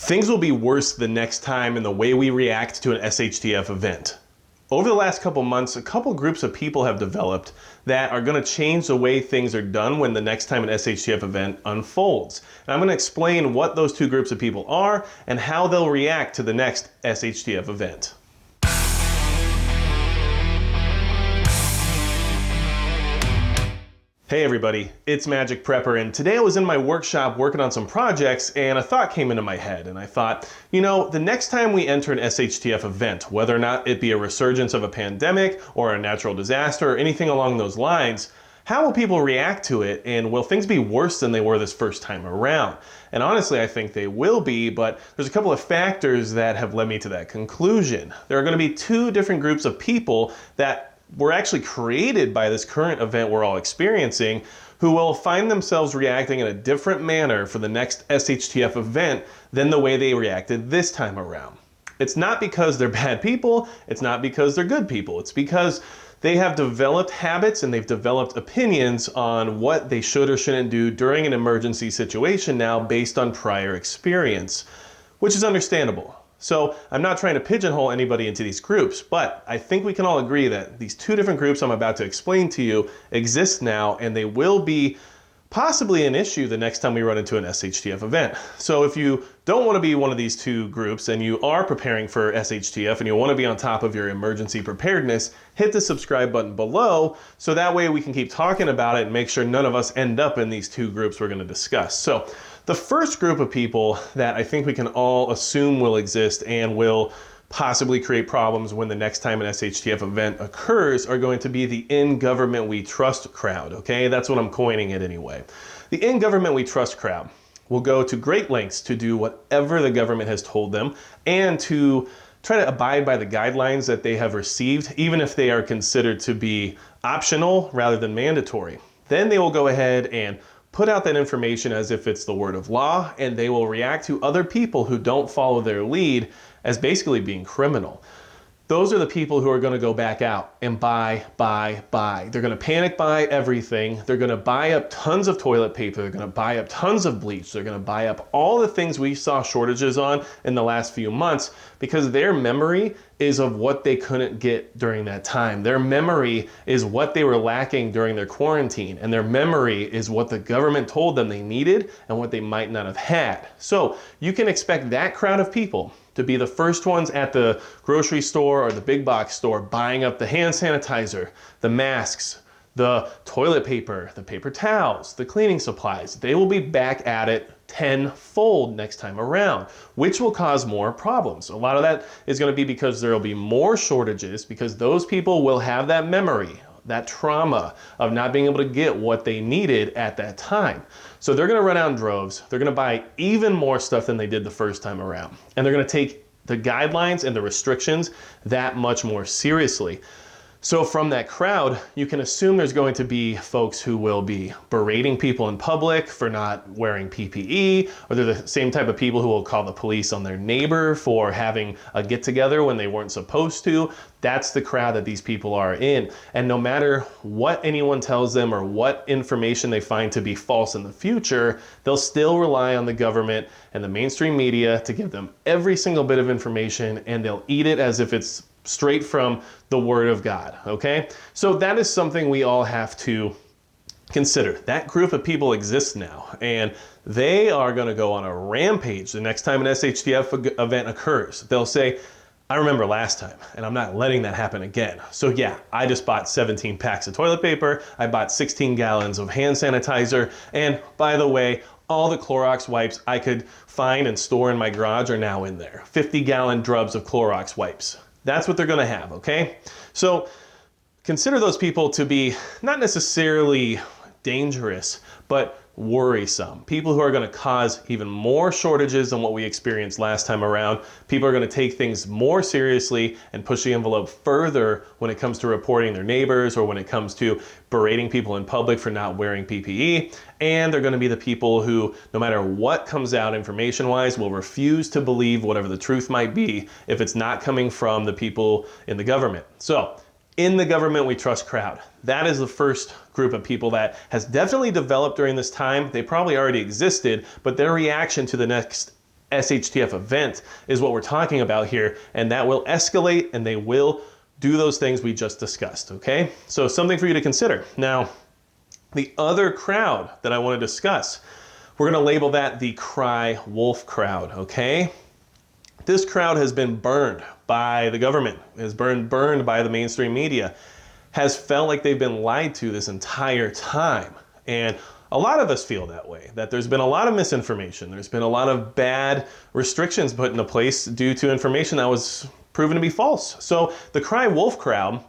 Things will be worse the next time in the way we react to an SHTF event. Over the last couple months, a couple groups of people have developed that are going to change the way things are done when the next time an SHTF event unfolds. And I'm going to explain what those two groups of people are and how they'll react to the next SHTF event. Hey everybody, it's Magic Prepper, and today I was in my workshop working on some projects and a thought came into my head, and I thought, the next time we enter an SHTF event, whether or not it be a resurgence of a pandemic or a natural disaster or anything along those lines, how will people react to it, and will things be worse than they were this first time around? And honestly, I think they will be, but there's a couple of factors that have led me to that conclusion. There are going to be two different groups of people that were actually created by this current event we're all experiencing, who will find themselves reacting in a different manner for the next SHTF event than the way they reacted this time around. It's not because they're bad people, it's not because they're good people, it's because they have developed habits and they've developed opinions on what they should or shouldn't do during an emergency situation now based on prior experience, which is understandable. So I'm not trying to pigeonhole anybody into these groups, but I think we can all agree that these two different groups I'm about to explain to you exist now, and they will be possibly an issue the next time we run into an SHTF event. So if you don't want to be one of these two groups and you are preparing for SHTF and you want to be on top of your emergency preparedness, hit the subscribe button below so that way we can keep talking about it and make sure none of us end up in these two groups we're going to discuss. So the first group of people that I think we can all assume will exist and will possibly create problems when the next time an SHTF event occurs are going to be the in government we trust crowd, okay? That's what I'm coining it anyway. The in government we trust crowd will go to great lengths to do whatever the government has told them and to try to abide by the guidelines that they have received, even if they are considered to be optional rather than mandatory. Then they will go ahead and put out that information as if it's the word of law, and they will react to other people who don't follow their lead as basically being criminal. Those are the people who are going to go back out and buy. They're going to panic buy everything. They're going to buy up tons of toilet paper. They're going to buy up tons of bleach. They're going to buy up all the things we saw shortages on in the last few months because their memory is of what they couldn't get during that time. Their memory is what they were lacking during their quarantine, and their memory is what the government told them they needed and what they might not have had. So you can expect that crowd of people to be the first ones at the grocery store or the big box store buying up the hand sanitizer, the masks, the toilet paper, the paper towels, the cleaning supplies. They will be back at it tenfold next time around, which will cause more problems. A lot of that is going to be because there will be more shortages because those people will have that memory, that trauma of not being able to get what they needed at that time. So they're going to run out in droves. They're going to buy even more stuff than they did the first time around. And they're going to take the guidelines and the restrictions that much more seriously. So from that crowd, you can assume there's going to be folks who will be berating people in public for not wearing PPE, or they're the same type of people who will call the police on their neighbor for having a get-together when they weren't supposed to. That's the crowd that these people are in. And no matter what anyone tells them or what information they find to be false in the future, they'll still rely on the government and the mainstream media to give them every single bit of information, and they'll eat it as if it's straight from the Word of God, okay? So that is something we all have to consider. That group of people exists now, and they are going to go on a rampage the next time an SHTF event occurs. They'll say, I remember last time, and I'm not letting that happen again. So yeah, I just bought 17 packs of toilet paper, I bought 16 gallons of hand sanitizer, and by the way, all the Clorox wipes I could find and store in my garage are now in there. 50-gallon drubs of Clorox wipes. That's what they're going to have, okay? So consider those people to be not necessarily dangerous, but worrisome. People who are going to cause even more shortages than what we experienced last time around. People are going to take things more seriously and push the envelope further when it comes to reporting their neighbors or when it comes to berating people in public for not wearing PPE. And they're going to be the people who, no matter what comes out information-wise, will refuse to believe whatever the truth might be if it's not coming from the people in the government. So in the government we trust crowd. That is the first group of people that has definitely developed during this time. They probably already existed, but their reaction to the next SHTF event is what we're talking about here, and that will escalate and they will do those things we just discussed, okay? So something for you to consider. Now, the other crowd that I want to discuss, we're going to label that the cry wolf crowd, okay? This crowd has been burned by the government, has been burned by the mainstream media, has felt like they've been lied to this entire time. And a lot of us feel that way, that there's been a lot of misinformation. There's been a lot of bad restrictions put into place due to information that was proven to be false. So the cry wolf crowd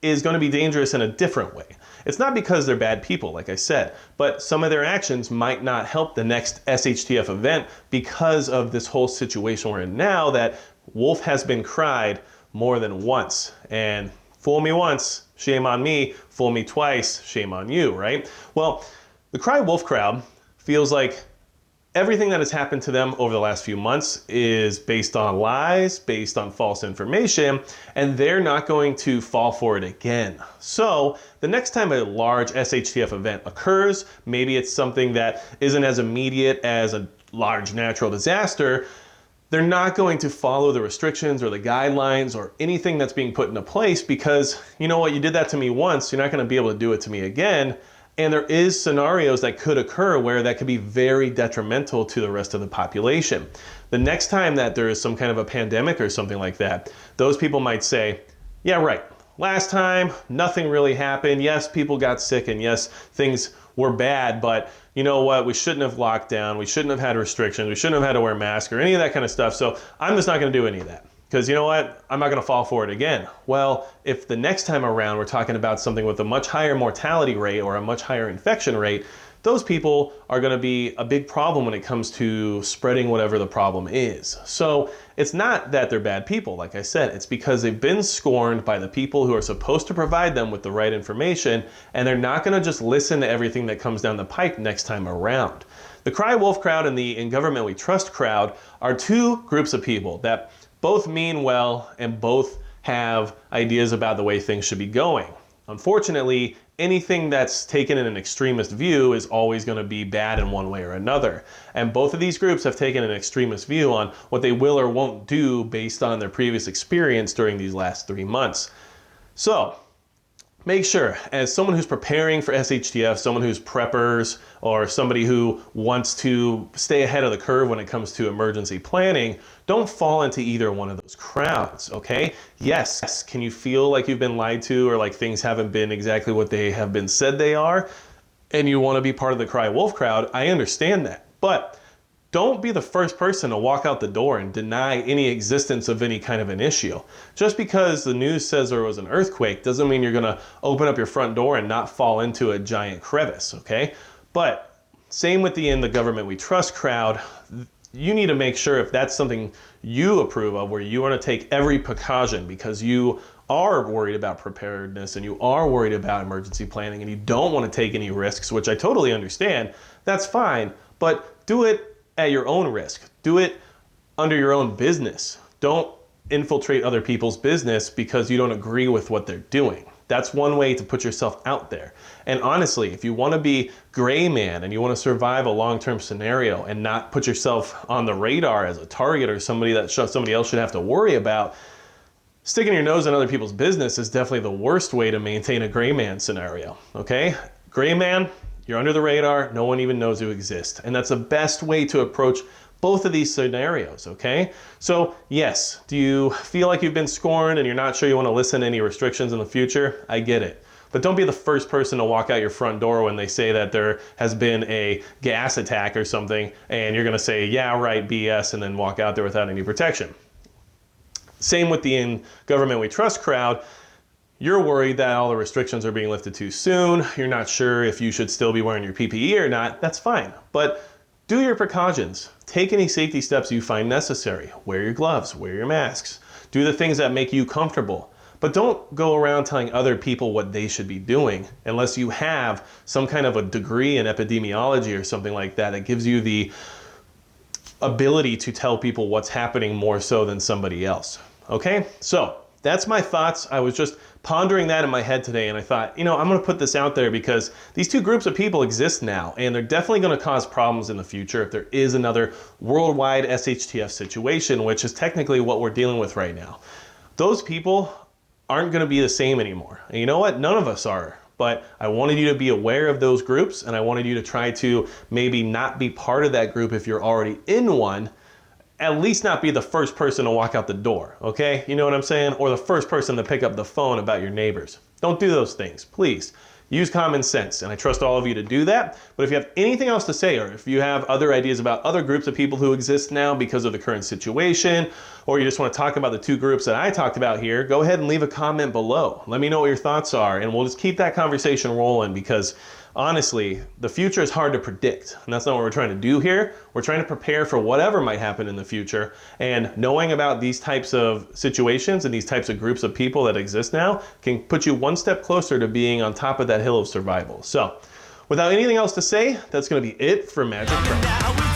is going to be dangerous in a different way. It's not because they're bad people, like I said, but some of their actions might not help the next SHTF event because of this whole situation we're in now, that wolf has been cried more than once. And fool me once, shame on me. Fool me twice, shame on you, right? Well, the cry wolf crowd feels like everything that has happened to them over the last few months is based on lies, based on false information, and they're not going to fall for it again. So the next time a large SHTF event occurs, maybe it's something that isn't as immediate as a large natural disaster, they're not going to follow the restrictions or the guidelines or anything that's being put into place because, you know what, you did that to me once, you're not going to be able to do it to me again. And there is scenarios that could occur where that could be very detrimental to the rest of the population. The next time that there is some kind of a pandemic or something like that, those people might say, yeah, right, last time nothing really happened. Yes, people got sick and yes, things were bad, but you know what, we shouldn't have locked down, we shouldn't have had restrictions, we shouldn't have had to wear masks or any of that kind of stuff. So I'm just not gonna do any of that. Because you know what, I'm not gonna fall for it again. Well, if the next time around we're talking about something with a much higher mortality rate or a much higher infection rate, those people are gonna be a big problem when it comes to spreading whatever the problem is. So it's not that they're bad people, like I said, it's because they've been scorned by the people who are supposed to provide them with the right information, and they're not gonna just listen to everything that comes down the pipe next time around. The cry wolf crowd and the in government we trust crowd are two groups of people that both mean well and both have ideas about the way things should be going. Unfortunately, anything that's taken in an extremist view is always going to be bad in one way or another. And both of these groups have taken an extremist view on what they will or won't do based on their previous experience during these last 3 months. So, make sure, as someone who's preparing for SHTF, someone who's preppers, or somebody who wants to stay ahead of the curve when it comes to emergency planning, don't fall into either one of those crowds, okay? Yes, can you feel like you've been lied to or like things haven't been exactly what they have been said they are, and you want to be part of the cry wolf crowd? I understand that, but don't be the first person to walk out the door and deny any existence of any kind of an issue. Just because the news says there was an earthquake doesn't mean you're gonna open up your front door and not fall into a giant crevice, okay? But same with the in the government we trust crowd. You need to make sure if that's something you approve of, where you want to take every precaution because you are worried about preparedness and you are worried about emergency planning and you don't want to take any risks, which I totally understand, that's fine, but do it at your own risk. Do it under your own business. Don't infiltrate other people's business because you don't agree with what they're doing. That's one way to put yourself out there. And honestly, if you want to be gray man and you want to survive a long-term scenario and not put yourself on the radar as a target or somebody that somebody else should have to worry about, sticking your nose in other people's business is definitely the worst way to maintain a gray man scenario, okay? Gray man, you're under the radar, no one even knows you exist. And that's the best way to approach both of these scenarios, okay? So yes, do you feel like you've been scorned and you're not sure you want to listen to any restrictions in the future? I get it. But don't be the first person to walk out your front door when they say that there has been a gas attack or something and you're gonna say, yeah, right, BS, and then walk out there without any protection. Same with the in government we trust crowd. You're worried that all the restrictions are being lifted too soon. You're not sure if you should still be wearing your PPE or not. That's fine. But do your precautions. Take any safety steps you find necessary. Wear your gloves, wear your masks. Do the things that make you comfortable. But don't go around telling other people what they should be doing unless you have some kind of a degree in epidemiology or something like that that gives you the ability to tell people what's happening more so than somebody else. Okay? So, that's my thoughts. I was just pondering that in my head today, and I thought, you know, I'm going to put this out there because these two groups of people exist now, and they're definitely going to cause problems in the future if there is another worldwide SHTF situation, which is technically what we're dealing with right now. Those people aren't going to be the same anymore. And you know what? None of us are. But I wanted you to be aware of those groups, and I wanted you to try to maybe not be part of that group if you're already in one. At least not be the first person to walk out the door, okay? You know what I'm saying? Or the first person to pick up the phone about your neighbors. Don't do those things, please. Use common sense, and I trust all of you to do that. But if you have anything else to say, or if you have other ideas about other groups of people who exist now because of the current situation, or you just want to talk about the two groups that I talked about here, go ahead and leave a comment below. Let me know what your thoughts are, and we'll just keep that conversation rolling because honestly, the future is hard to predict, and that's not what we're trying to do here. We're trying to prepare for whatever might happen in the future, and knowing about these types of situations and these types of groups of people that exist now can put you one step closer to being on top of that hill of survival. So, without anything else to say, that's going to be it for Magic Prep.